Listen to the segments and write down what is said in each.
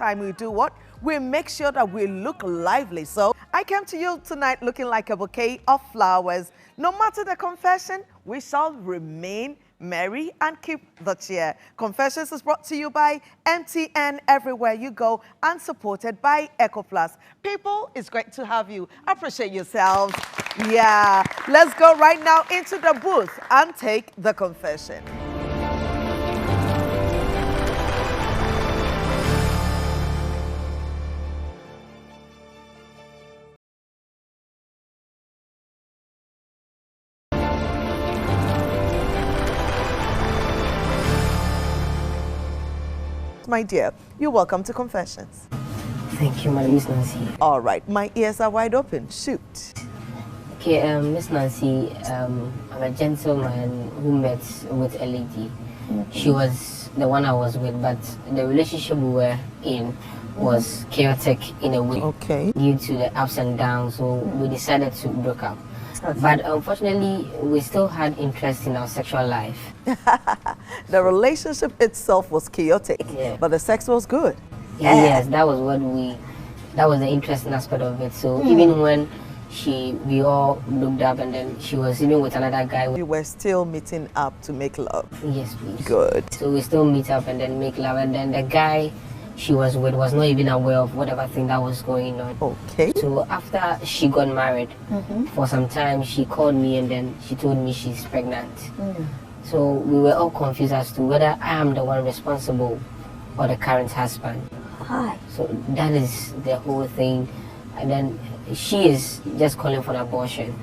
time we do what? We make sure that we look lively. So I came to you tonight looking like a bouquet of flowers. No matter the confession, we shall remain merry and keep the cheer. Confessions is brought to you by MTN everywhere you go and supported by EcoPlus. People, it's great to have you. Appreciate yourselves. Yeah, let's go right now into the booth and take the confession. My dear, you're welcome to Confessions. Thank you, my Miss Nancy. All right, my ears are wide open. Shoot. Okay, Miss Nancy, I'm a gentleman who met with a lady. She was the one I was with, but the relationship we were in was chaotic in a way. Okay. Due to the ups and downs, so we decided to break up. But unfortunately, we still had interest in our sexual life. The relationship itself was chaotic, Yeah. but the sex was good. Yes, that was the interesting aspect of it. So even when we all looked up and then she was even with another guy. You were still meeting up to make love. Yes, please. Good. So we still meet up and then make love, and then the guy she was with was not even aware of whatever thing that was going on. Okay. So after she got married, for some time she called me and then she told me she's pregnant. So we were all confused as to whether I am the one responsible or the current husband. Hi. So that is the whole thing. And then she is just calling for an abortion.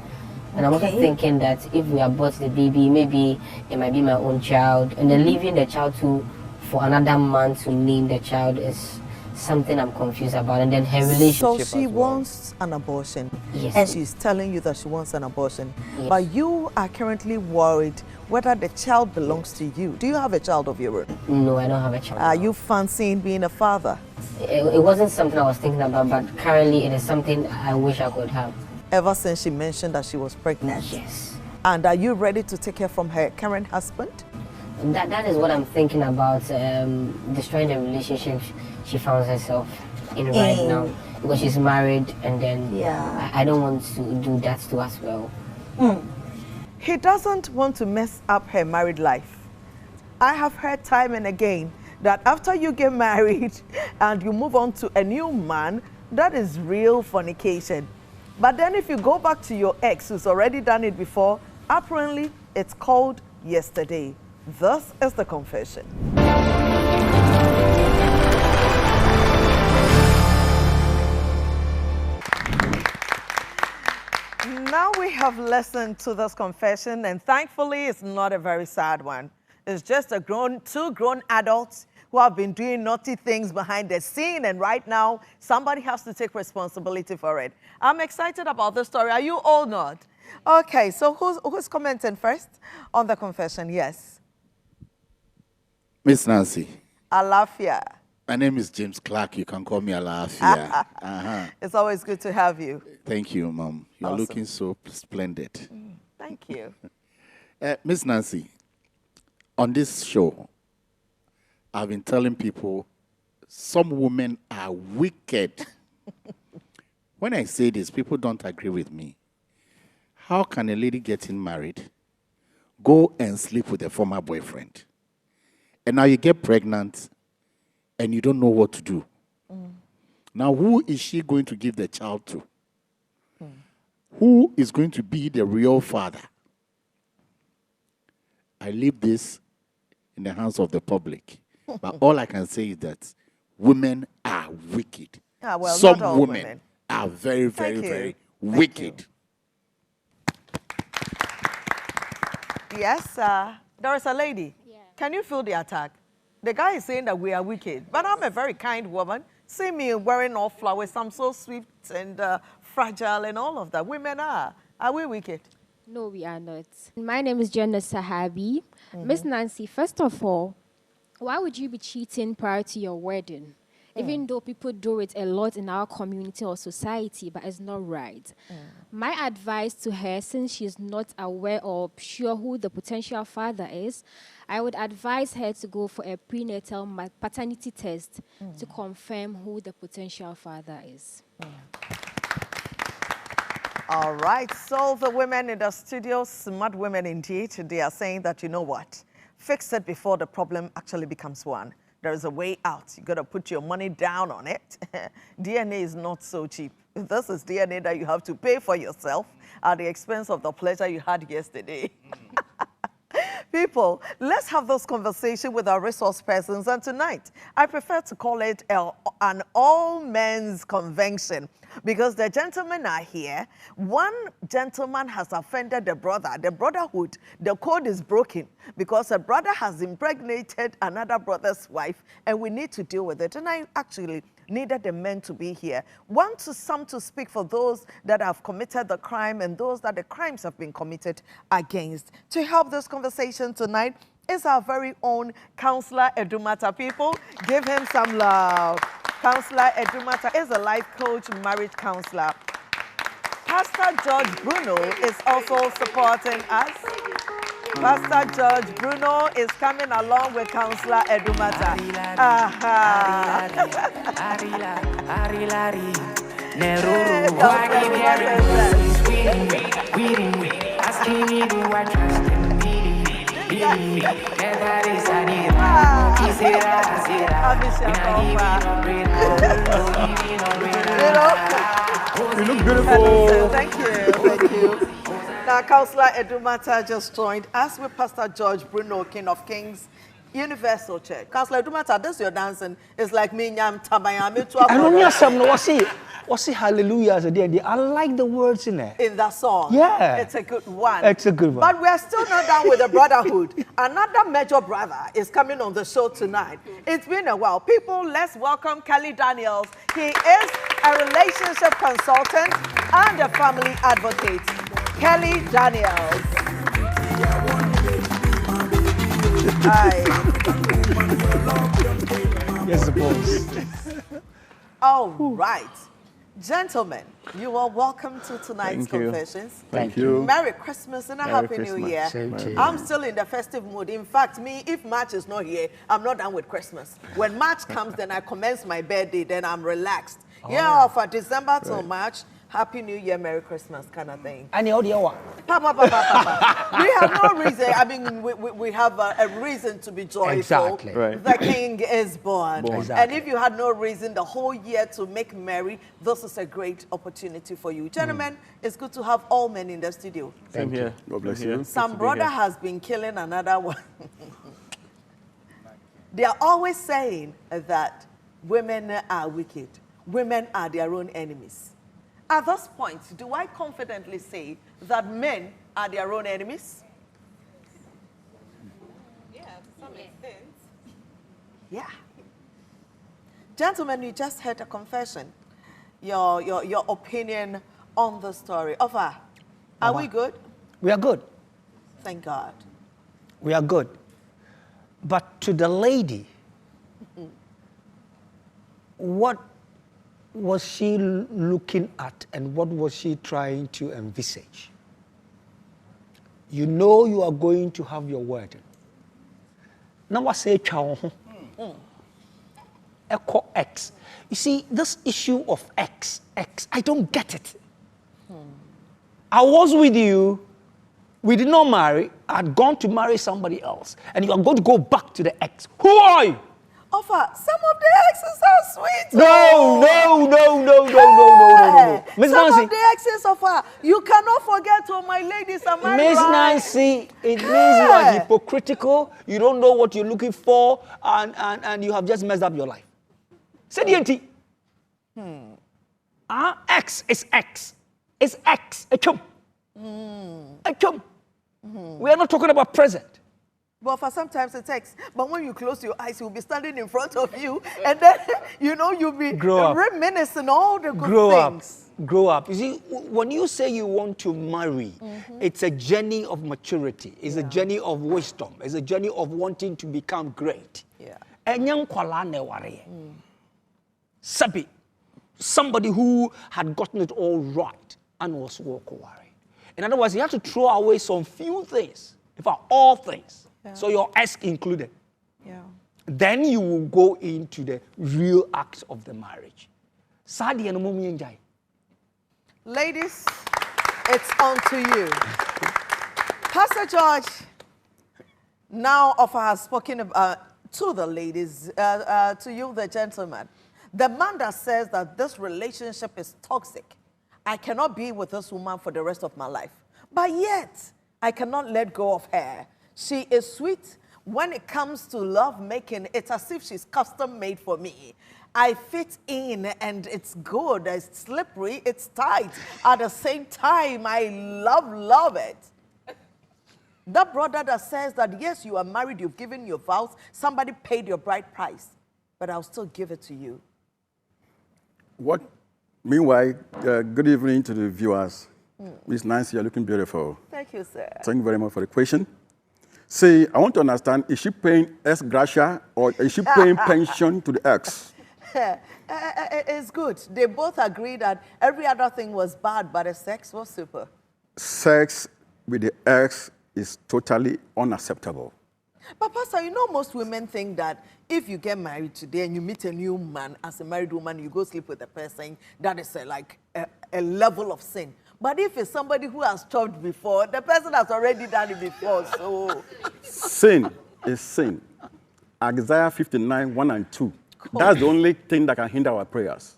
And I'm also thinking that if we abort the baby, maybe it might be my own child. And then leaving the child for another man to name the child is something I'm confused about. And then her relationship. So she wants an abortion. Yes. And she's telling you that she wants an abortion. Yes. But you are currently worried whether the child belongs to you. Do you have a child of your own? No, I don't have a child. Are you fancying being a father? It wasn't something I was thinking about, but currently it is something I wish I could have. Ever since she mentioned that she was pregnant? Yes. And are you ready to take her from her current husband? That is what I'm thinking about, destroying the relationship she found herself in right now. Because she's married and then I don't want to do that to as well. He doesn't want to mess up her married life. I have heard time and again that after you get married and you move on to a new man, that is real fornication. But then if you go back to your ex who's already done it before, apparently it's called yesterday. Thus is the confession. Now we have listened to this confession, and thankfully it's not a very sad one. It's just two grown adults who have been doing naughty things behind the scene, and right now somebody has to take responsibility for it. I'm excited about this story. Are you all not? Okay, so who's commenting first on the confession? Yes. Miss Nancy. Alafia. My name is James Clark. You can call me Alafia. It's always good to have you. Thank you, Mom. You're Awesome. looking so splendid. Thank you. Miss Nancy, on this show, I've been telling people some women are wicked. When I say this, people don't agree with me. How can a lady getting married go and sleep with a former boyfriend? And now you get pregnant and you don't know what to do. Now, who is she going to give the child to? Who is going to be the real father? I leave this in the hands of the public. But all I can say is that women are wicked. Well, some not all women are very, very, very wicked. Yes, there is a lady. Yeah. Can you feel the attack? The guy is saying that we are wicked, but I'm a very kind woman. See me wearing all flowers. I'm so sweet and fragile and all of that. Women are. Are we wicked? No, we are not. My name is Jenna Sahabi. Miss Nancy, first of all, why would you be cheating prior to your wedding? even though people do it a lot in our community or society, but it's not right. My advice to her, since she's not aware or sure who the potential father is, I would advise her to go for a prenatal paternity test to confirm who the potential father is. All right, so the women in the studio, smart women indeed, they are saying that, you know what, fix it before the problem actually becomes one. There is a way out. You got to put your money down on it. DNA is not so cheap. This is DNA that you have to pay for yourself at the expense of the pleasure you had yesterday. People, let's have this conversation with our resource persons. And tonight, I prefer to call it an all-men's convention because the gentlemen are here. One gentleman has offended the brother. The brotherhood, the code is broken because a brother has impregnated another brother's wife, and we need to deal with it. And I actually needed the men to be here. Some to speak for those that have committed the crime and those that the crimes have been committed against. To help this conversation tonight is our very own Counselor Edumata. People, give him some love. Counselor Edumata is a life coach, marriage counselor. Pastor George Bruno is also supporting us. Pastor George Bruno is coming along with Counselor Edumata. You look beautiful. Thank you. Thank you. Now, Counselor Edumata just joined us with Pastor George Bruno, King of Kings, Universal Church. Counselor Edumata, this your dancing is like me, Nyam Tabayame. I don't know some no what's hallelujah as a day. I like the words in there. In that song. Yeah. It's a good one. It's a good one. But we're still not done with the brotherhood. Another major brother is coming on the show tonight. It's been a while. People, let's welcome Kelly Daniels. He is a relationship consultant and a family advocate. Kelly Daniels. Hi. Yes, boss. All right. Gentlemen, you are welcome to tonight's Confessions. Thank you. Merry Christmas and a Happy New Year. Same to you. I'm still in the festive mood. In fact, me, if March is not here, I'm not done with Christmas. When March comes, then I commence my birthday, then I'm relaxed. Yeah, for December till March, Happy New Year, Merry Christmas kind of thing. And the audio. Papa. We have no reason. I mean, we have a reason to be joyful. Exactly. Right. The King is born. Exactly. And if you had no reason the whole year to make merry, this is a great opportunity for you. Gentlemen, it's good to have all men in the studio. Same here. God bless you. Some brother has been killing another one. They are always saying that women are wicked. Women are their own enemies. At this point, do I confidently say that men are their own enemies? Yeah, to some extent. Yeah. Gentlemen, you just heard a confession. Your opinion on the story. Ofa, are we good? We are good. Thank God. We are good. But to the lady, what was she looking at and what was she trying to envisage? You know you are going to have your wedding. Now I say Echo X. You see, this issue of X, I don't get it. I was with you, we did not marry, I had gone to marry somebody else, and you are going to go back to the X. Who are you? Offer, some of the exes are sweet. No. Miss Some Nancy. of the exes offer. You cannot forget, oh my ladies, am I Miss right? Nancy, it means you are hypocritical, you don't know what you're looking for, and you have just messed up your life. Say the NT. X is X. It's X. A chum. A chum. We are not talking about present. But for sometimes it takes. But when you close your eyes, he'll be standing in front of you. And then, you'll be reminiscing all the good things. Grow up. You see, when you say you want to marry, it's a journey of maturity. It's a journey of wisdom. It's a journey of wanting to become great. Yeah. Sabi, somebody who had gotten it all right and was walk away. In other words, you have to throw away some few things, in fact, all things. Yeah. So your ex included. Yeah. Then you will go into the real act of the marriage. Ladies, it's on to you. Pastor George, now offer has spoken to the ladies, to you, the gentleman. The man that says that this relationship is toxic. I cannot be with this woman for the rest of my life. But yet, I cannot let go of her. She is sweet. When it comes to love making, it's as if she's custom made for me. I fit in and it's good, it's slippery, it's tight. At the same time, I love it. That brother that says that, yes, you are married, you've given your vows, somebody paid your bride price, but I'll still give it to you. Meanwhile, good evening to the viewers. Miss Nancy, you're looking beautiful. Thank you, sir. Thank you very much for the question. See, I want to understand, is she paying ex gratia or is she paying pension to the ex? It's good. They both agree that every other thing was bad, but the sex was super. Sex with the ex is totally unacceptable. But Pastor, you know most women think that if you get married today and you meet a new man as a married woman, you go sleep with a person, that is like a level of sin. But if it's somebody who has chopped before, the person has already done it before, so... Sin is sin. Isaiah 59, 1 and 2. That's the only thing that can hinder our prayers.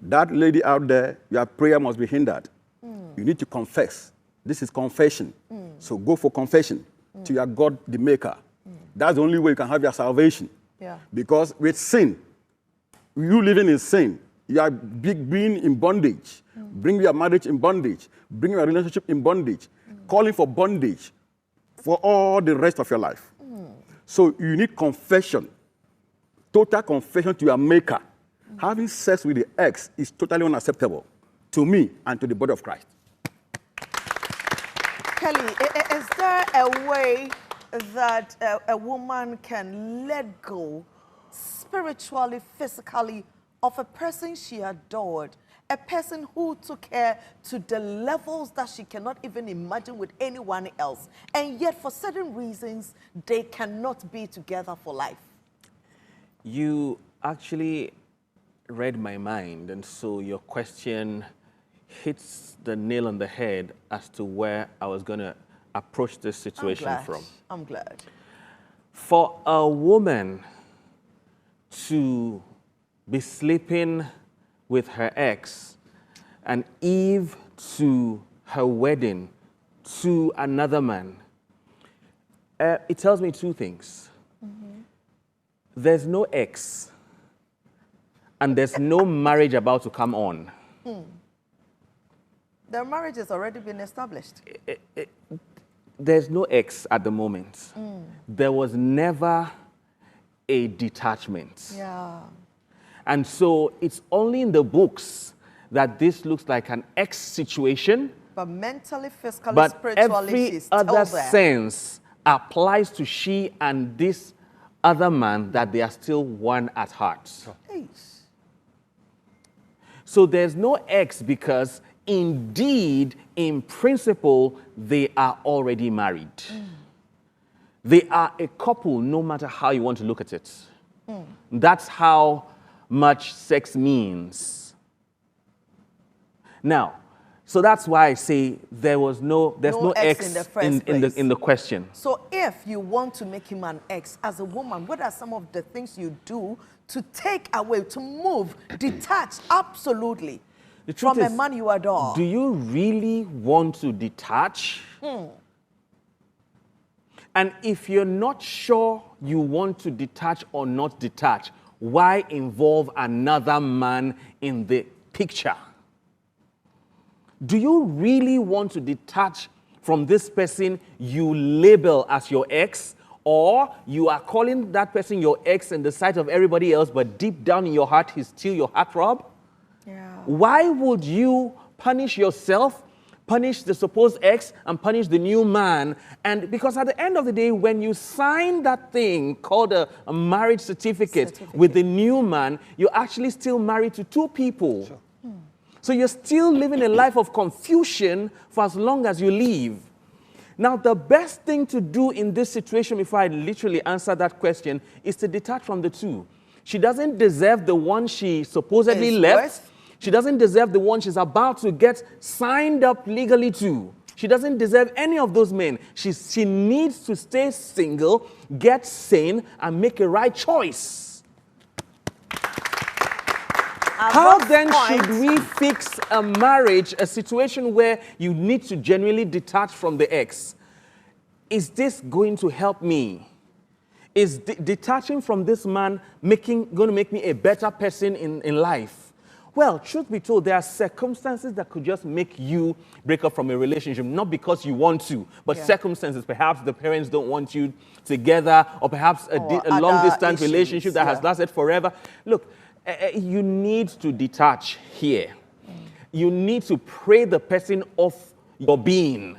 That lady out there, your prayer must be hindered. You need to confess. This is confession. So go for confession to your God, the Maker. That's the only way you can have your salvation. Yeah. Because with sin, you living in sin, you are being in bondage. Bring your marriage in bondage. Bring your relationship in bondage. Calling for bondage for all the rest of your life. So you need confession. Total confession to your Maker. Having sex with the ex is totally unacceptable to me and to the body of Christ. Kelly, is there a way that a woman can let go spiritually, physically, of a person she adored, a person who took her to the levels that she cannot even imagine with anyone else, and yet for certain reasons, they cannot be together for life? You actually read my mind, and so your question hits the nail on the head as to where I was going to approach this situation from. I'm glad. For a woman to be sleeping with her ex and eve to her wedding to another man, it tells me two things. There's no ex and there's no marriage about to come on. Their marriage has already been established. There's no ex at the moment. There was never a detachment. Yeah. And so it's only in the books that this looks like an ex situation. But mentally, physically, But spiritually, every she's still other there. sense applies to she and this other man, that they are still one at heart. Hey. So there's no ex because indeed, in principle, they are already married. They are a couple, no matter how you want to look at it. That's how much sex means. Now, so that's why I say there's no ex in the first place. in the question. So if you want to make him an ex, as a woman, what are some of the things you do to take away, to move, detach, absolutely, The truth from a is, man you adore? do you really want to detach? And if you're not sure you want to detach or not detach, why involve another man in the picture? Do you really want to detach from this person you label as your ex, or you are calling that person your ex in the sight of everybody else, but deep down in your heart, he's still your heartthrob? Yeah. Why would you punish yourself punish the supposed ex and punish the new man. And because at the end of the day, when you sign that thing called a marriage certificate with the new man, you're actually still married to two people. Sure. So you're still living a life of confusion for as long as you live. Now, the best thing to do in this situation, before I literally answer that question, is to detach from the two. She doesn't deserve the one she supposedly left. She doesn't deserve the one she's about to get signed up legally to. She doesn't deserve any of those men. She needs to stay single, get sane, and make a right choice. How then should we fix a marriage, a situation where you need to genuinely detach from the ex? Is this going to help me? Is detaching from this man going to make me a better person in life? Well, truth be told, there are circumstances that could just make you break up from a relationship, not because you want to, but circumstances. Perhaps the parents don't want you together, or perhaps a long-distance relationship that has lasted forever. Look, you need to detach here. You need to pray the person off your being.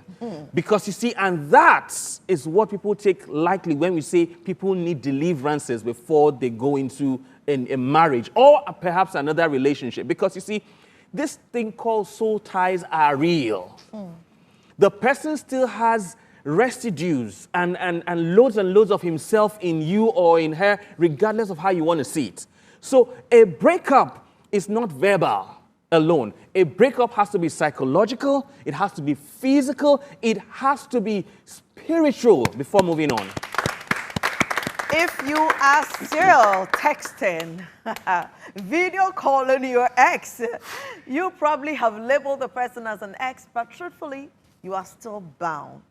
Because you see, and that is what people take lightly when we say people need deliverances before they go into a marriage or perhaps another relationship. Because you see, this thing called soul ties are real. The person still has residues and loads of himself in you or in her, regardless of how you want to see it. So a breakup is not verbal alone. A breakup has to be psychological, it has to be physical, it has to be spiritual before moving on. If you are still texting, video calling your ex, you probably have labeled the person as an ex, but truthfully, you are still bound.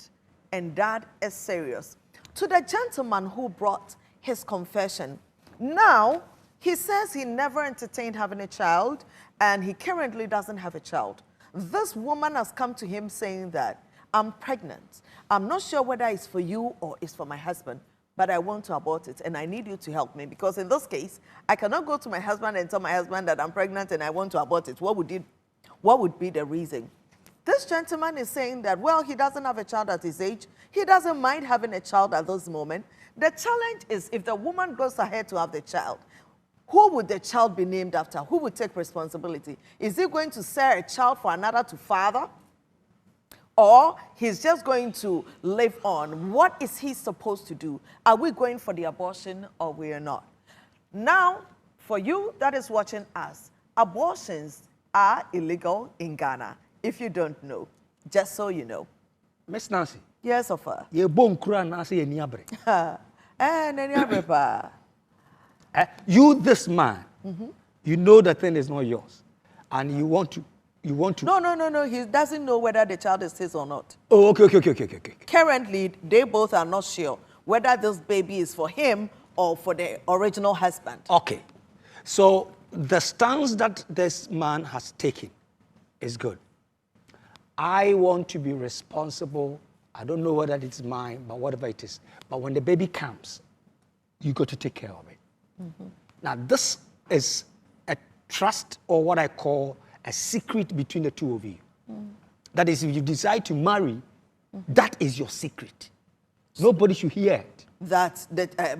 And that is serious. To the gentleman who brought his confession, now he says he never entertained having a child, and he currently doesn't have a child. This woman has come to him saying that, I'm pregnant. I'm not sure whether it's for you or it's for my husband, but I want to abort it, and I need you to help me, because in this case, I cannot go to my husband and tell my husband that I'm pregnant and I want to abort it. What would be the reason? This gentleman is saying that, well, he doesn't have a child at his age. He doesn't mind having a child at this moment. The challenge is if the woman goes ahead to have the child, who would the child be named after? Who would take responsibility? Is he going to sell a child for another to father? Or he's just going to live on? What is he supposed to do? Are we going for the abortion or we are not? Now, for you that is watching us, abortions are illegal in Ghana, if you don't know, just so you know. Miss Nancy. Yes, of her. Ye bon kura na se ye niabre. You, this man, you know the thing is not yours, and you want to. No. He doesn't know whether the child is his or not. Oh, okay. Currently, they both are not sure whether this baby is for him or for the original husband. Okay. So the stance that this man has taken is good. I want to be responsible. I don't know whether it's mine, but whatever it is. But when the baby comes, you got to take care of it. Now, this is a trust, or what I call a secret between the two of you. That is, if you decide to marry, that is your secret. Nobody should hear it. That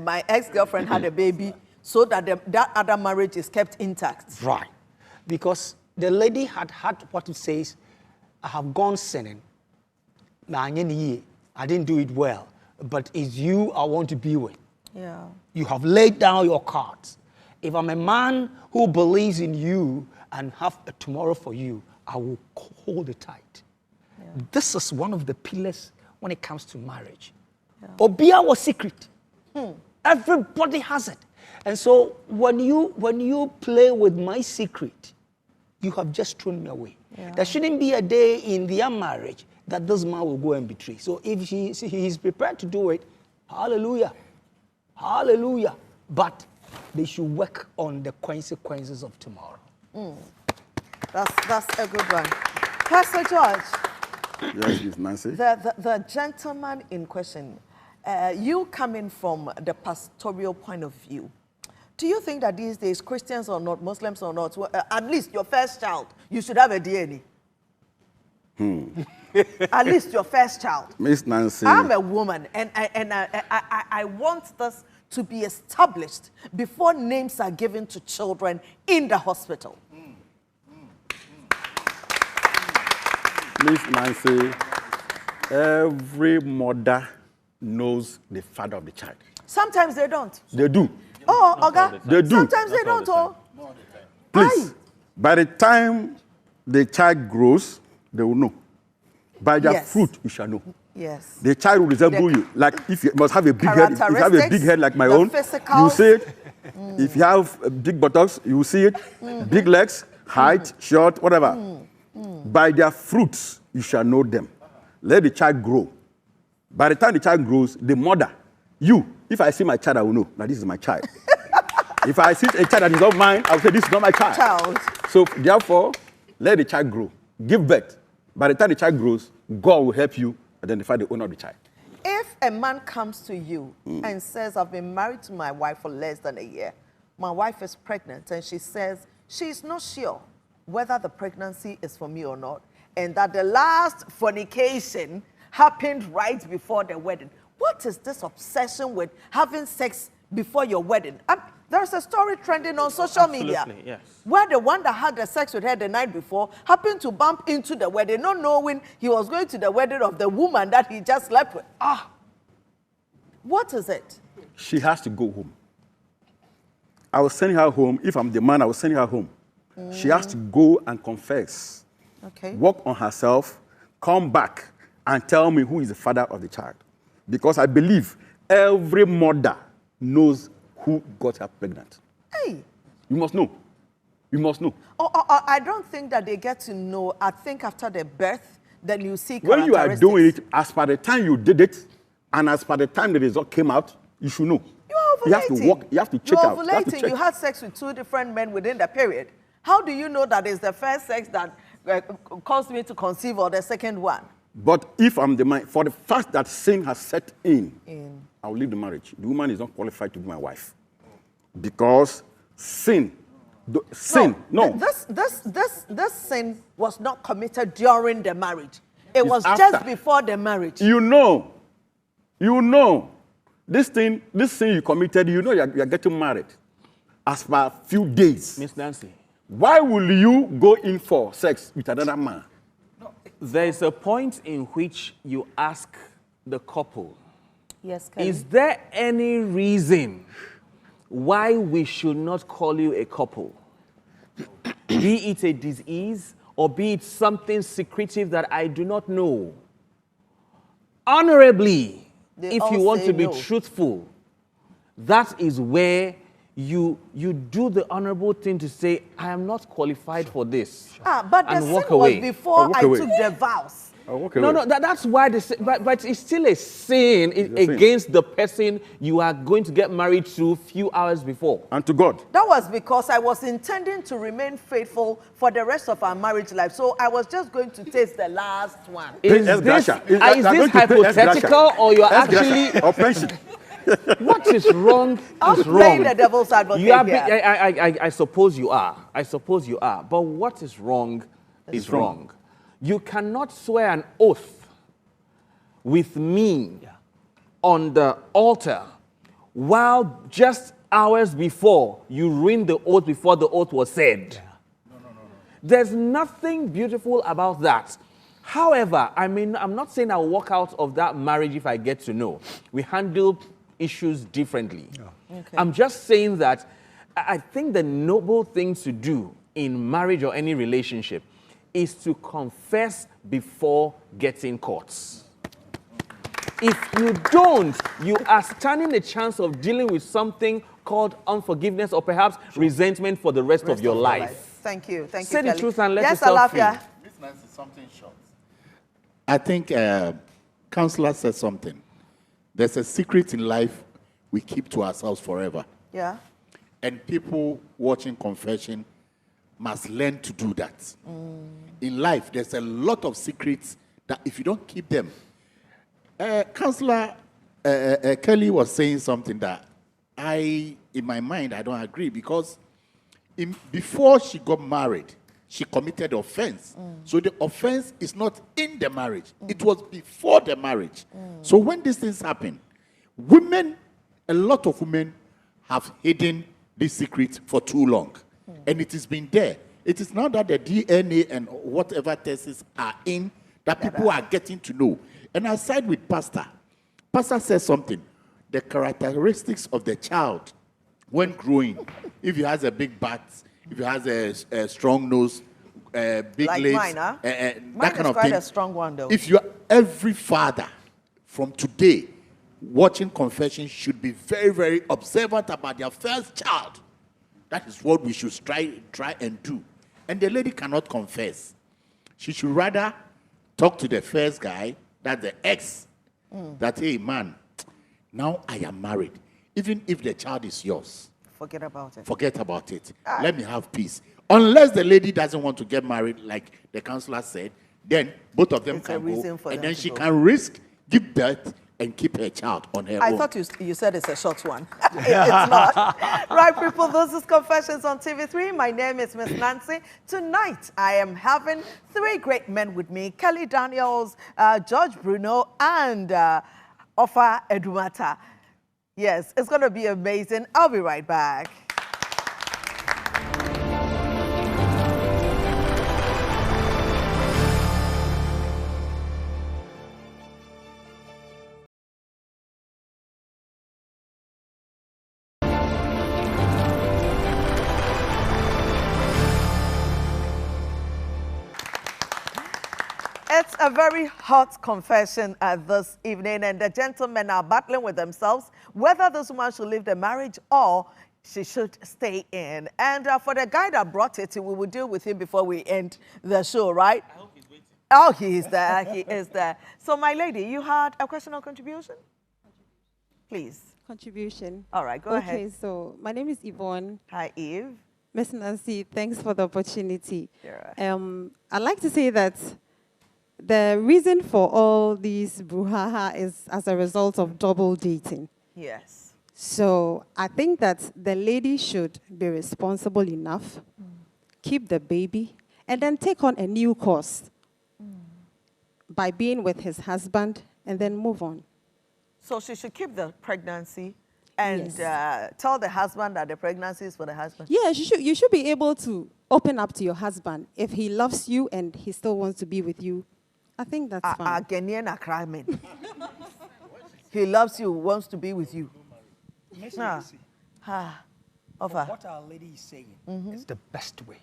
my ex-girlfriend had a baby, so that that other marriage is kept intact. Right. Because the lady had what it says, I have gone sinning. I didn't do it well, but it's you I want to be with. Yeah. You have laid down your cards. If I'm a man who believes in you and have a tomorrow for you, I will hold it tight. Yeah. This is one of the pillars when it comes to marriage. Obia was secret. Everybody has it. And so when you play with my secret, you have just thrown me away. Yeah. There shouldn't be a day in their marriage that this man will go and betray. So if he is prepared to do it, hallelujah. Hallelujah. But they should work on the consequences of tomorrow. That's a good one. Pastor George. Yes, Miss Nancy. The gentleman in question, you coming from the pastoral point of view, do you think that these days, Christians or not, Muslims or not, at least your first child, you should have a DNA? At least your first child. Miss Nancy. I'm a woman, and I want this to be established before names are given to children in the hospital. Miss Nancy, every mother knows the father of the child. Sometimes they don't. They do. Oh, Oga. They do. Sometimes they don't. Oh. Please, Aye. by the time the child grows, they will know. By their Yes. fruit, you shall know. Yes. The child will resemble The you. Like if you must have a big head, if you have a big head like my the own, physicals. you see it. If you have big buttocks, you will see it. Big legs, height, short, whatever. By their fruits, you shall know them. Let the child grow. By the time the child grows, the mother, if I see my child, I will know that this is my child. If I see a child that is not mine, I will say this is not my child. So therefore, let the child grow. Give birth. By the time the child grows, God will help you identify the owner of the child. If a man comes to you and says, I've been married to my wife for less than a year, my wife is pregnant, and she says she's not sure whether the pregnancy is for me or not, and that the last fornication happened right before the wedding. What is this obsession with having sex before your wedding? There's a story trending on social media yes. where the one that had the sex with her the night before happened to bump into the wedding, not knowing he was going to the wedding of the woman that he just slept with. What is it? She has to go home. I will send her home. If I'm the man, I will send her home. She has to go and confess. Okay. Work on herself, come back and tell me who is the father of the child. Because I believe every mother knows who got her pregnant. Hey. You must know. You must know. I don't think that they get to know. I think after the birth, then you see When you are doing it, as per the time you did it, and as per the time the result came out, you should know. You're ovulating. You have to walk, you have to check out. You're ovulating. You had sex with 2 different men within the period. How do you know that it's the first sex that caused me to conceive or the second one? But if I'm the man, for the fact that sin has set in, I will leave the marriage. The woman is not qualified to be my wife. Because sin. This sin was not committed during the marriage. It was after. just before the marriage. You know. This sin you committed, you know you're getting married. As per a few days. Miss Nancy. Why will you go in for sex with another man? There is a point in which you ask the couple, Yes, Kelly. is there any reason why we should not call you a couple? Be it a disease or be it something secretive that I do not know. Honorably, They if all you want say to be no. truthful, that is where you do the honorable thing to say, I am not qualified for this. But the and sin walk was away. before walk I away. took the vows. No, that's why but it's still a sin against the person you are going to get married to a few hours before. And to God. That was because I was intending to remain faithful for the rest of our marriage life. So I was just going to taste the last one. Is Pay this gratia. They are going to pay hypothetical or you're gratia. actually... Or pension. What is wrong I'm is playing wrong. the devil's advocate You are here. I suppose you are. I suppose you are. But what is wrong is wrong. wrong. You cannot swear an oath with me on the altar while just hours before you ruined the oath before the oath was said. No. There's nothing beautiful about that. However, I'm not saying I'll walk out of that marriage if I get to know. We handle issues differently. Okay. I'm just saying that I think the noble thing to do in marriage or any relationship is to confess before getting caught. If you don't, you are standing a chance of dealing with something called unforgiveness or perhaps resentment for the rest of your life. Thank you. Thank Say you, the Kelly. truth and let yes, yourself free. Alafia. Miss Nancy, something short. I think counselor said something. There's a secret in life we keep to ourselves forever. Yeah. And people watching confession must learn to do that. In life, there's a lot of secrets that if you don't keep them. Counselor Kelly was saying something that in my mind, I don't agree because before she got married, she committed offense. So the offense is not in the marriage. It was before the marriage. So when these things happen, a lot of women have hidden this secret for too long. And it has been there. It is now that the DNA and whatever tests are in that people are getting to know. And I side with Pastor. Pastor says something. The characteristics of the child when growing, if he has a big butt, if he has a strong nose, big like legs, mine, huh? that Mine kind is of quite thing. a strong one, though. If you are every father from today watching confession should be very, very observant about their first child. That is what we should try and do. And the lady cannot confess. She should rather talk to the first guy, that's the ex, that, hey, man, now I am married. Even if the child is yours, Forget about it. forget about it. Let me have peace. Unless the lady doesn't want to get married, like the counselor said, then both of them It's a can reason go, for and them then to she go. can risk, give birth, and keep her child on her I own. thought you said it's a short one. It's not. Right, people, this is Confessions on TV3. My name is Miss Nancy. Tonight, I am having 3 great men with me, Kelly Daniels, George Bruno, and Ofa Edumata. Yes, it's going to be amazing. I'll be right back. It's a very hot confession this evening, and the gentlemen are battling with themselves whether this woman should leave the marriage or she should stay in. And for the guy that brought it, we will deal with him before we end the show, right? I hope he's waiting. Oh, he is there. He is there. So, my lady, you had a question or contribution? Please. Contribution. All right, go ahead. Okay, so my name is Yvonne. Hi, Eve. Miss Nancy, thanks for the opportunity. Sure. I'd like to say that the reason for all these brouhaha is as a result of double dating. Yes. So I think that the lady should be responsible enough, keep the baby, and then take on a new course by being with his husband and then move on. So she should keep the pregnancy and Yes. tell the husband that the pregnancy is for the husband. Yeah, you should be able to open up to your husband if he loves you and he still wants to be with you. I think that's A fine. Ghanaian Accra man. He loves you, wants to be with you. Miss Ah. Nancy, Offer. what our lady is saying is the best way.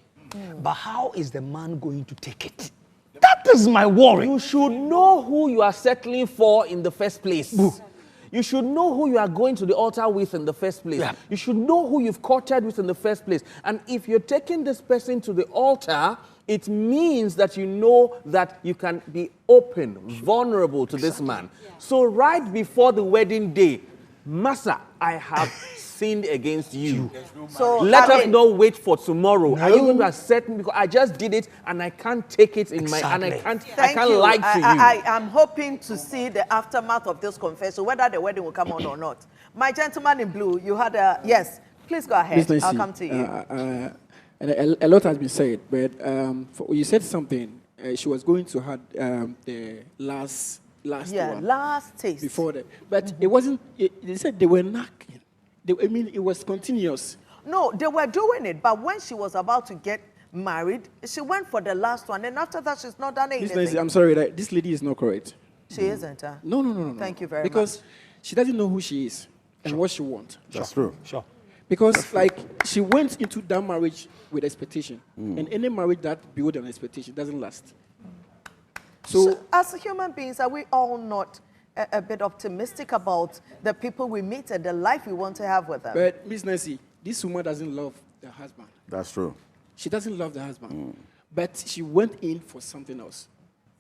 But how is the man going to take it? That is my worry. You should know who you are settling for in the first place. You should know who you are going to the altar with in the first place. Yeah. You should know who you've courted with in the first place. And if you're taking this person to the altar, it means that you know that you can be open, vulnerable to this man. So right before the wedding day, Massa, I have sinned against you. So Let I us mean, not wait for tomorrow. Are you going to accept me? Because I just did it and I can't take it in my, and I Exactly. can't you. lie to you. I am hoping to see the aftermath of this confession, whether the wedding will come on or not. My gentleman in blue, you had a yes. Please go ahead. Miss Nancy, I'll come to you. And a lot has been said, but you said something. She was going to have the last one Last taste. before that, but it wasn't. They said they were knocking. I mean, it was continuous. No, they were doing it, but when she was about to get married, she went for the last one, and after that, she's not done Miss anything. Nancy, I'm sorry, that this lady is not correct. She isn't, huh? No. Thank you very because much. she doesn't know who she is and what she wants. That's true. Sure. Because like she went into that marriage with expectation, and any marriage that builds on expectation doesn't last. So as human beings, are we all not a bit optimistic about the people we meet and the life we want to have with them? but Miss Nancy, this woman doesn't love the husband. That's true. She doesn't love the husband, but she went in for something else.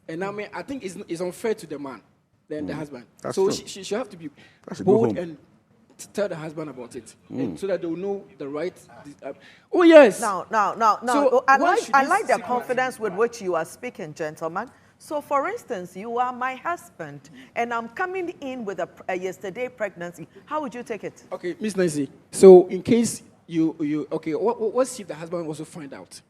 And I mean, I think it's unfair to the man than the husband. That's so true. she have to be That should go bold home. and tell the husband about it, and so that they will know the right. Oh yes. No. So I why like should I this like the secret- confidence with which you are speaking, gentlemen. So, for instance, you are my husband, and I'm coming in with a yesterday pregnancy. How would you take it? Okay, Miss Nancy. So in case you okay, what if the husband also find out?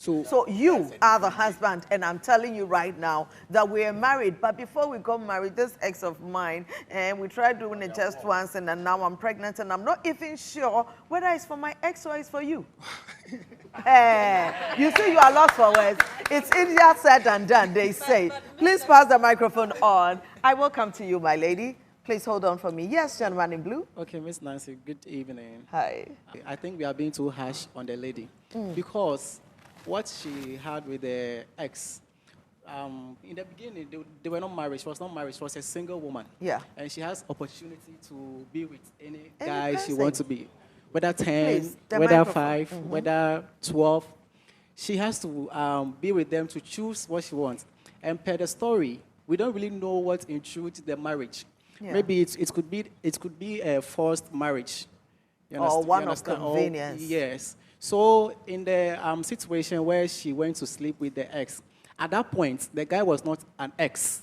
So you are the husband, and I'm telling you right now that we are married. But before we got married, this ex of mine, and we tried doing it just once, and then now I'm pregnant, and I'm not even sure whether it's for my ex or it's for you. You see, you are lost for words. It's easier said than done, they say. Please pass the microphone on. I will come to you, my lady. Please hold on for me. Yes, gentleman in blue. Okay, Miss Nancy, good evening. Hi. I think we are being too harsh on the lady because what she had with the ex, in the beginning, they were not married. She was not married. She was a single woman. Yeah. And she has opportunity to be with any Any guy she person. wants to be. Whether 10, Please, the whether microphone. 5, whether 12. She has to be with them to choose what she wants. And per the story, we don't really know what intrudes the marriage. Yeah. Maybe it could be a forced marriage. You Or underst- one you of understand? convenience. Yes. So in the situation where she went to sleep with the ex, at that point the guy was not an ex.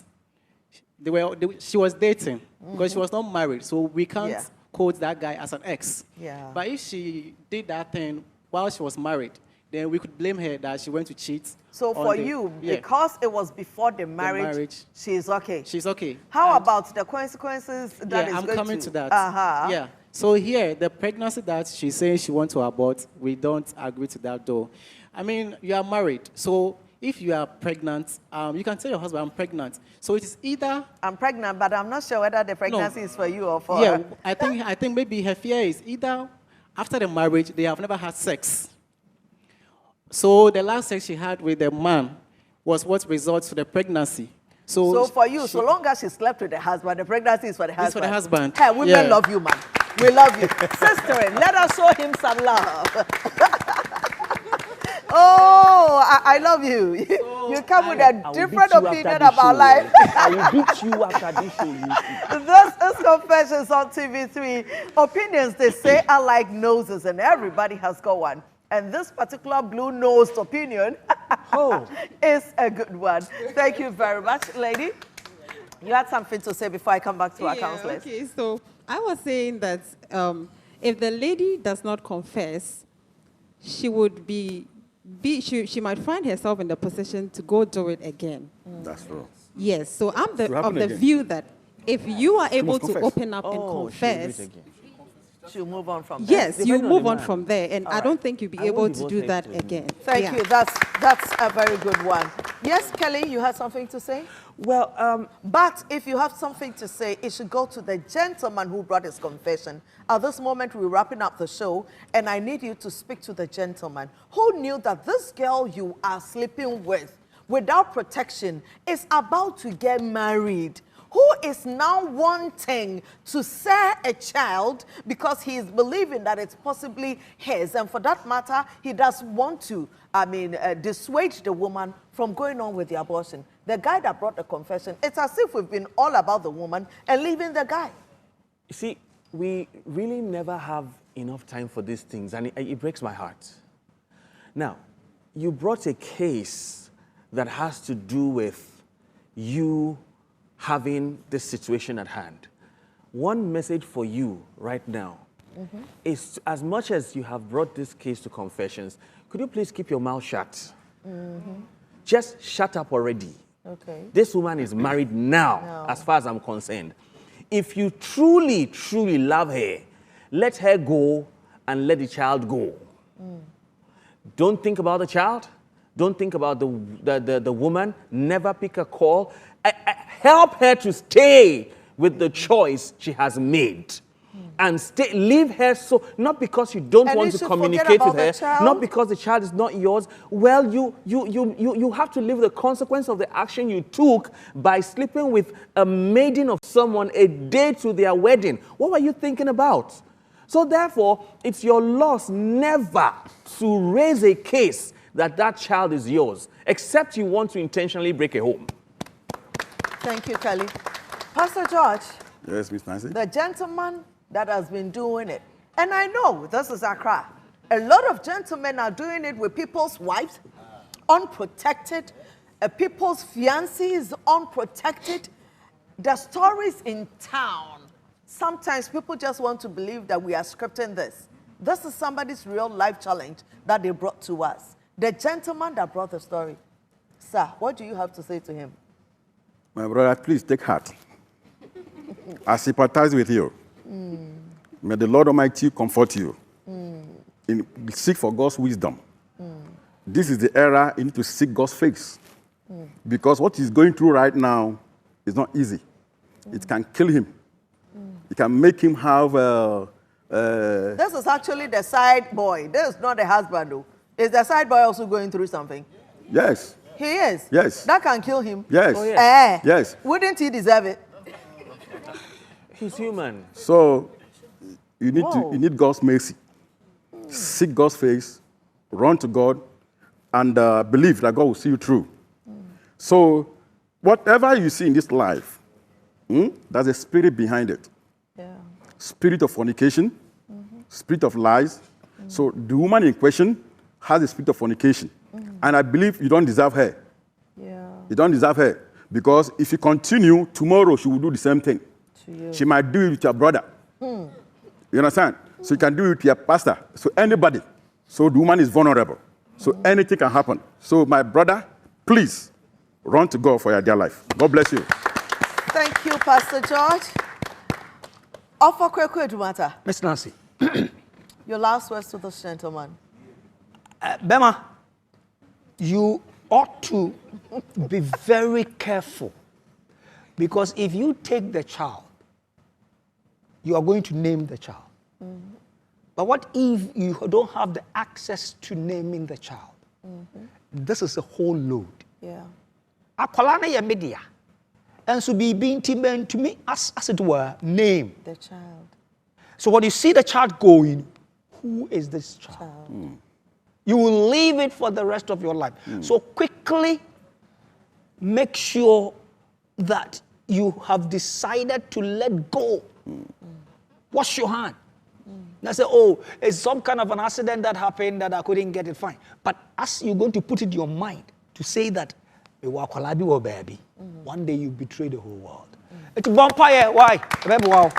She was dating because she was not married. So we can't Yeah. quote that guy as an ex. Yeah. But if she did that thing while she was married, then we could blame her that she went to cheat. So on for the- you, yeah, because it was before the marriage, marriage. she's okay. she's okay. How And- about the consequences that is I'm going coming to that. Uh-huh. Yeah. So here, the pregnancy that she's saying she wants to abort, we don't agree to that though. I mean, you are married. So if you are pregnant, you can tell your husband, I'm pregnant. So it is either... I'm pregnant, but I'm not sure whether the pregnancy is for you or for Yeah, her. I think maybe her fear is either after the marriage, they have never had sex. So the last sex she had with the man was what results to the pregnancy. So for you, so long as she slept with the husband, the pregnancy is for the husband. It's for the husband. Hey, women Yeah. love you, man. We love you. Sister, let us show him some love. Oh, I love you. You come with a different opinion about life. I will beat you after this show. This is Confessions on TV3. Opinions, they say, are like noses, and everybody has got one. And this particular blue-nosed opinion is a good one. Thank you very much, lady. You had something to say before I come back to our counselors. Okay, so I was saying that if the lady does not confess, she would she might find herself in the position to go do it again. That's true. Yes, so I'm To happen of the again. view that if you are able must to confess. open up and confess, She'll move on from there. yes, you move on from there, and I don't think you'll be able to do that again. Thank you. That's a very good one. Yes, Kelly, you had something to say? Well, But if you have something to say, it should go to the gentleman who brought his confession. At this moment, we're wrapping up the show, and I need you to speak to the gentleman who knew that this girl you are sleeping with, without protection, is about to get married, who is now wanting to sell a child because he is believing that it's possibly his. And for that matter, he does want to, dissuade the woman from going on with the abortion. The guy that brought the confession, it's as if we've been all about the woman and leaving the guy. you see, we really never have enough time for these things, and it breaks my heart. Now, you brought a case that has to do with you having this situation at hand. One message for you right now is, as much as you have brought this case to confessions, could you please keep your mouth shut? Just shut up already. Okay. This woman is married now, as far as I'm concerned. If you truly, truly love her, let her go and let the child go. Don't think about the child. Don't think about the woman. Never pick a call. Help her to stay with the choice she has made. And leave her so, not because you don't want to communicate with her, not because the child is not yours. Well, you have to live the consequence of the action you took by sleeping with a maiden of someone a day to their wedding. What were you thinking about? So therefore, it's your loss never to raise a case that child is yours, except you want to intentionally break a home. Thank you, Kelly. Pastor George. Yes, Miss Nancy. The gentleman that has been doing it. And I know this is Accra. A lot of gentlemen are doing it with people's wives, unprotected, people's fiancés, unprotected. The stories in town, sometimes people just want to believe that we are scripting this. This is somebody's real life challenge that they brought to us. The gentleman that brought the story. Sir, what do you have to say to him? My brother, please take heart. I sympathize with you. May the Lord Almighty comfort you. Seek for God's wisdom. This is the era you need to seek God's face. Because what he's going through right now is not easy. It can kill him. It can make him have This is actually the side boy. This is not the husband, though. Is the side boy also going through something? Yes. He is? Yes. That can kill him? Yes. Oh, yes. Yes. Wouldn't he deserve it? He's human. So you Whoa. need God's mercy. Seek God's face, run to God, and believe that God will see you through. So whatever you see in this life, there's a spirit behind it. Yeah. Spirit of fornication, spirit of lies. So the woman in question has a spirit of fornication. And I believe you don't deserve her. Yeah. You don't deserve her. Because if you continue, tomorrow she will do the same thing. To you. She might do it with your brother. You understand? So you can do it with your pastor. So anybody. So the woman is vulnerable. So anything can happen. So my brother, please run to God for your dear life. God bless you. Thank you, Pastor George. Offer Kweku Edumata. Miss Nancy, Your last words to this gentleman. Bema, you ought to be very careful, because if you take the child, you are going to name the child. But what if you don't have the access to naming the child? This is a whole load. Yeah. Akwala na ye media, and so be being timben to me as it were name. The child. So when you see the child going, who is this child? You will leave it for the rest of your life. So quickly make sure that you have decided to let go. Wash your hand. Now say, oh, it's some kind of an accident that happened that I couldn't get it, fine. But as you're going to put it in your mind to say that, baby, one day you betray the whole world. It's a vampire. Why? Wow.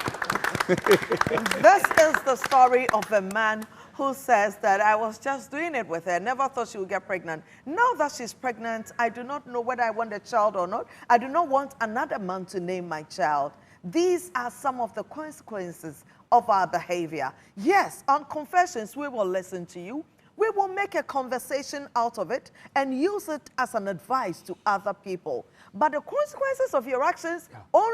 This is the story of a man who says that I was just doing it with her, never thought she would get pregnant. Now that she's pregnant, I do not know whether I want a child or not. I do not want another man to name my child. These are some of the consequences of our behavior. Yes, on Confessions, we will listen to you. We will make a conversation out of it and use it as an advice to other people. But the consequences of your actions only